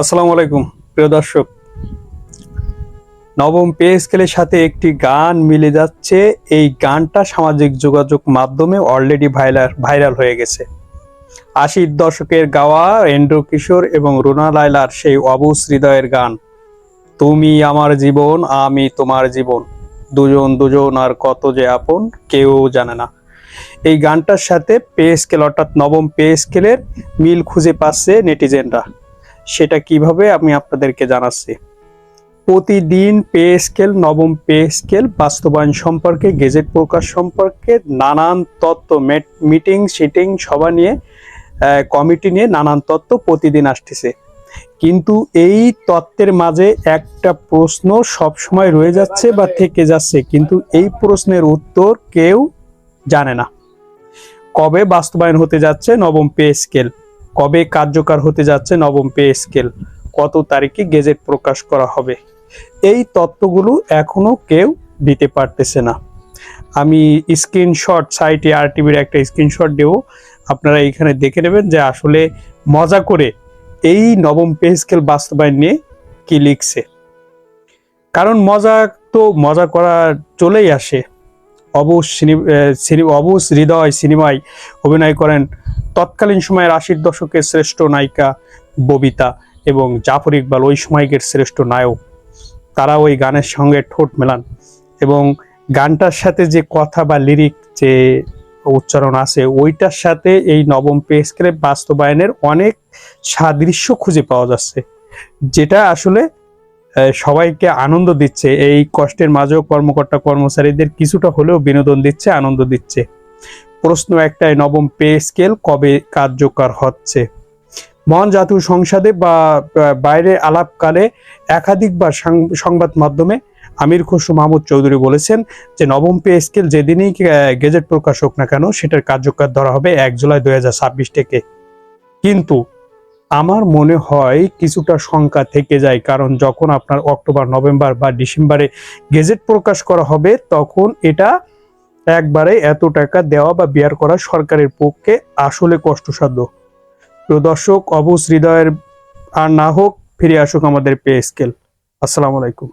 আসসালামু আলাইকুম প্রিয় দর্শক। নবম পে স্কেলের সাথে একটি গান মিলে যাচ্ছে। এই গানটা সামাজিক যোগাযোগ মাধ্যমে অলরেডি ভাইরাল হয়ে গেছে। ৮০ দশকের গাওয়া এন্ড্রু কিশোর এবং রুনা লায়লার সেই অবুঝ হৃদয়ের গান, তুমি আমার জীবন আমি তোমার জীবন, দুজন দুজন আর কত যে আপন কেউ জানে না। এই গানটার সাথে পে স্কেল অর্থাৎ নবম পে স্কেলের মিল খুঁজে পাচ্ছে নেটিজেনরা। সেটা কিভাবে আমি আপনাদেরকে জানাচ্ছি। প্রতিদিন পে স্কেল, নবম পে স্কেল বাস্তবায়ন সম্পর্কে, গেজেট প্রকাশ সম্পর্কে নানান তথ্য, মিটিং সিটিং সভা নিয়ে, কমিটি নিয়ে নানান তথ্য প্রতিদিন আসতেছে। কিন্তু এই তত্ত্বের মাঝে একটা প্রশ্ন সবসময় রয়ে যাচ্ছে বা থেকে যাচ্ছে, কিন্তু এই প্রশ্নের উত্তর কেউ জানে না। কবে বাস্তবায়ন হতে যাচ্ছে নবম পে স্কেল, কবে কার্যকর হতে যাচ্ছে নবম পে স্কেল, কত তারিখে গেজেট প্রকাশ করা হবে, এই তথ্যগুলো এখনো কেউ দিতে পারতেছে না। আমি স্ক্রিনশট, সাইটে আরটিভির একটা স্ক্রিনশট দেব, আপনারা এইখানে দেখে নেবেন যে আসলে মজা করে এই নবম পে স্কেল বাস্তবায়ন নিয়ে কি লিখছে। কারণ মজা করা চলেই আসে। অবুঝ হৃদয় সিনেমায় অভিনয় করেন তৎকালীন সময়ের ৮০ দশকের শ্রেষ্ঠ নায়িকা ববিতা এবং জাফর ইকবাল, ওই সময়কের শ্রেষ্ঠ নায়ক। তারা ওই গানের সঙ্গে ঠোঁট মেলান এবং গানটার সাথে যে কথা বা লিরিক যে উচ্চারণ আছে, ওইটার সাথে এই নবম পে স্কেল বাস্তবায়নের অনেক সাদৃশ্য খুঁজে পাওয়া যাচ্ছে, যেটা আসলে সবাইকে আনন্দ দিচ্ছে। এই কষ্টের মাঝেও কর্মকর্তা কর্মচারীদের কিছুটা হলেও বিনোদন দিচ্ছে, আনন্দ দিচ্ছে। প্রশ্ন একটাই, নবম পে স্কেল কবে কার্যকর হচ্ছে? মহান জাতীয় সংসদে বা বাইরে আলাপকালে একাধিকবার সংবাদ মাধ্যমে আমির খসরু মাহমুদ চৌধুরী বলেছেন যে নবম পে স্কেল যেদিনই গেজেট প্রকাশ হোক না কেন, সেটার কার্যকর ধরা হবে ১ জুলাই ২০২৬ থেকে। কিন্তু আমার মনে হয় কিছুটা শঙ্কা থেকে যায়, কারণ যখন আপনার অক্টোবর, নভেম্বর বা ডিসেম্বরে গেজেট প্রকাশ করা হবে, তখন এটা একবারে এত টাকা দেওয়া বা বেয়ার করা সরকারের পক্ষে আসলে কষ্টসাধ্য। প্রিয় দর্শক, অবুঝ হৃদয়ের আর না হোক, ফিরে আসুক আমাদের পে স্কেল। আসসালামু আলাইকুম।